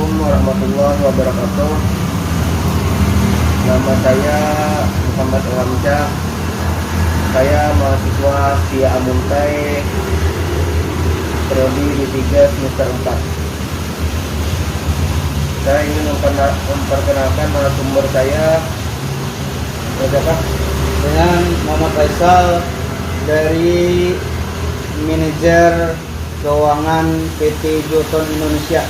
Assalamualaikum warahmatullahi wabarakatuh. Nama saya Muhammad Ilhamsyah. Saya mahasiswa via Amuntai Prodi D3 semester 4. Saya ingin memperkenalkan narasumber saya. Siapa? Dengan Muhammad Faisal dari manajer keuangan PT Joton Indonesia.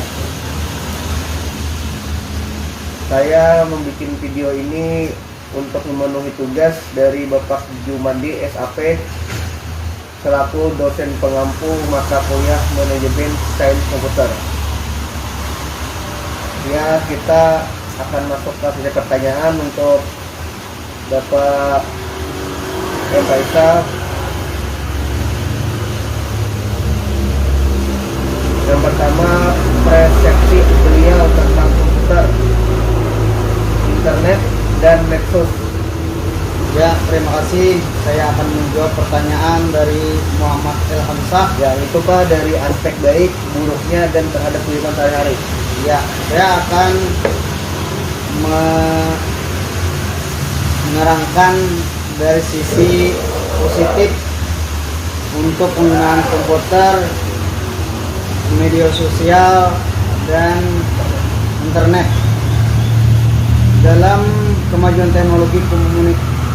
Saya membuat video ini untuk memenuhi tugas dari Bapak Jumandi SAP selaku dosen pengampu mata kuliah manajemen sains komputer. Ya, kita akan masuk ke sesi pertanyaan untuk Bapak M. Faisal. Yang pertama, persepsi beliau tentang komputer, internet, dan medsos. Ya, terima kasih. Saya akan menjawab pertanyaan dari Muhammad Ilhamsyah. Ya, itu Pak, dari aspek baik, buruknya, dan terhadap kehidupan sehari-hari. Ya, saya akan menerangkan dari sisi positif untuk penggunaan komputer, media sosial, dan internet dalam kemajuan teknologi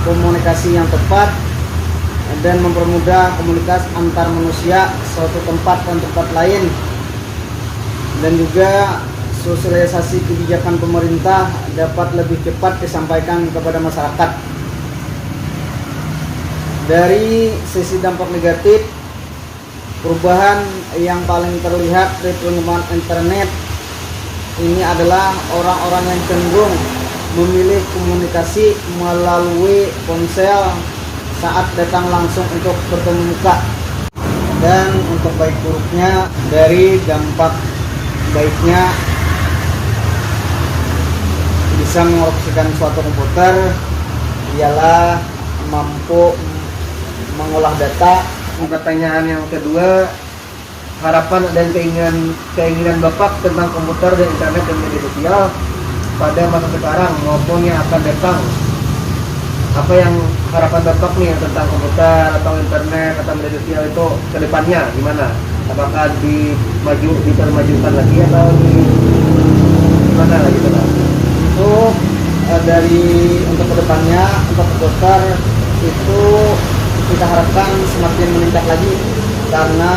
komunikasi yang tepat dan mempermudah komunikasi antar manusia suatu tempat dan tempat lain, dan juga sosialisasi kebijakan pemerintah dapat lebih cepat disampaikan kepada masyarakat. Dari sisi dampak negatif, perubahan yang paling terlihat dari penggunaan internet ini adalah orang-orang yang cenderung memilih komunikasi melalui ponsel saat datang langsung untuk bertemu muka. Dan untuk baik buruknya, dari dampak baiknya bisa mengoperasikan suatu komputer ialah mampu mengolah data. Pertanyaan yang kedua, harapan dan keinginan Bapak tentang komputer dan internet dan media sosial pada masa sekarang maupun yang akan datang. Apa yang harapan Bapak nih tentang komputer atau internet atau media sosial itu ke depannya gimana? Apakah dipermajukan lagi atau gimana lagi Pak? Untuk kedepannya, untuk komputer itu kita harapkan semakin meningkat lagi karena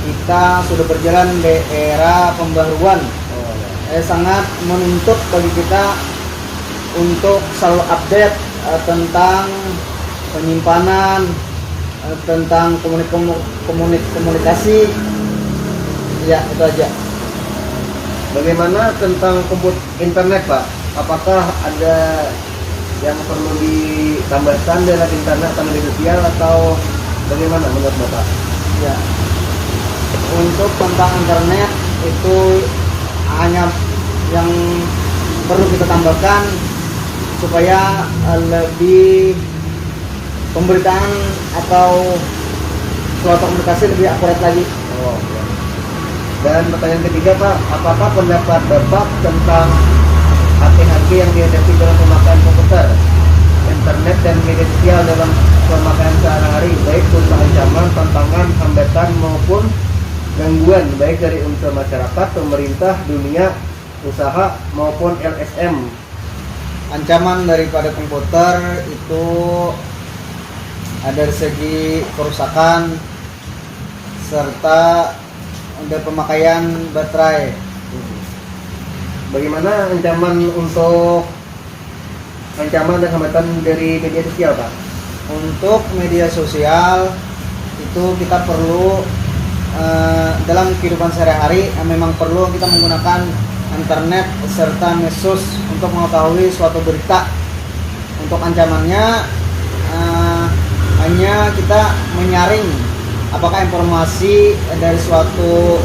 kita sudah berjalan di era pembaruan. Sangat menuntut bagi kita untuk selalu update tentang penyimpanan, tentang komunikasi. Ya, itu aja. Bagaimana tentang internet Pak? Apakah ada yang perlu ditambahkan dengan internet atau media sosial atau bagaimana menurut Bapak? Ya, untuk tentang internet itu hanya yang perlu kita tambahkan supaya lebih pemberitaan atau suatu komunikasi lebih akurat lagi. Oh, ya. Dan pertanyaan ketiga Pak, apakah pendapat Bapak tentang hati-hati yang dihadapi dalam pemakaian komputer, internet, dan media sosial dalam pemakaian sehari-hari, baik berupa ancaman, tantangan, hambatan, maupun gangguan, baik dari unsur masyarakat, pemerintah, dunia, usaha, maupun LSM? Ancaman daripada komputer itu ada dari segi kerusakan serta ada pemakaian baterai. Bagaimana ancaman dan hambatan dari media sosial Pak? Untuk media sosial itu kita perlu dalam kehidupan sehari-hari memang perlu kita menggunakan internet serta medsos untuk mengetahui suatu berita. Untuk ancamannya hanya kita menyaring apakah informasi dari suatu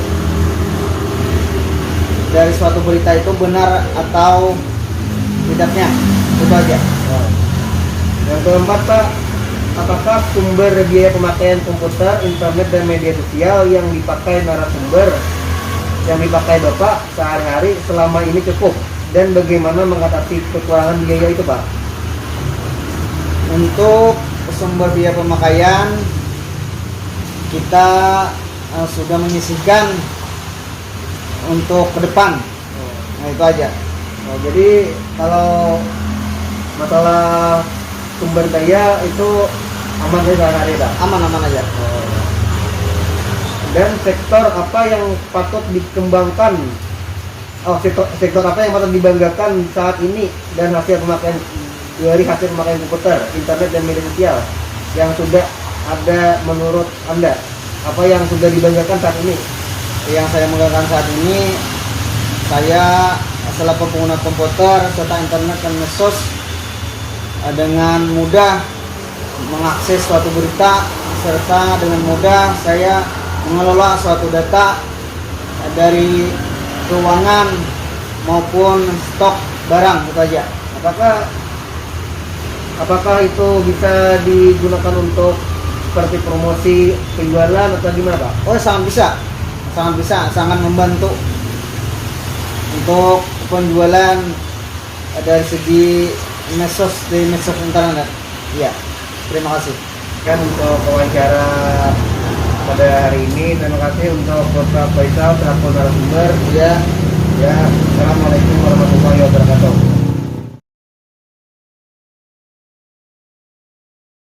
berita itu benar atau tidaknya. Itu aja. Yang keempat Pak, apakah sumber biaya pemakaian komputer, internet, dan media sosial yang dipakai narasumber yang dipakai Bapak sehari-hari selama ini cukup, dan bagaimana mengatasi kekurangan biaya itu, Pak? Untuk sumber biaya pemakaian kita sudah menyisihkan untuk ke depan. Nah, itu aja. Oh, jadi kalau masalah sumber daya itu aman saja sehari-hari, Pak? Aman-aman aja. Dan sektor apa yang patut dikembangkan? Sektor apa yang patut dibanggakan saat ini dan hasil pemakaian komputer, internet dan media sosial yang sudah ada menurut Anda? Apa yang sudah dibanggakan saat ini? Yang saya banggakan saat ini, saya selaku pengguna komputer serta internet dan medsos dengan mudah mengakses suatu berita, serta dengan mudah saya mengelola suatu data dari keuangan maupun stok barang, itu aja. Apakah itu bisa digunakan untuk seperti promosi penjualan atau gimana, Pak? Oh, sangat bisa, sangat membantu untuk penjualan dari segi medsos internet. Iya, terima kasih. Kan untuk wawancara pada hari ini, terima kasih untuk Bapak Faisal selaku narasumber. Ya. Assalamualaikum warahmatullahi wabarakatuh.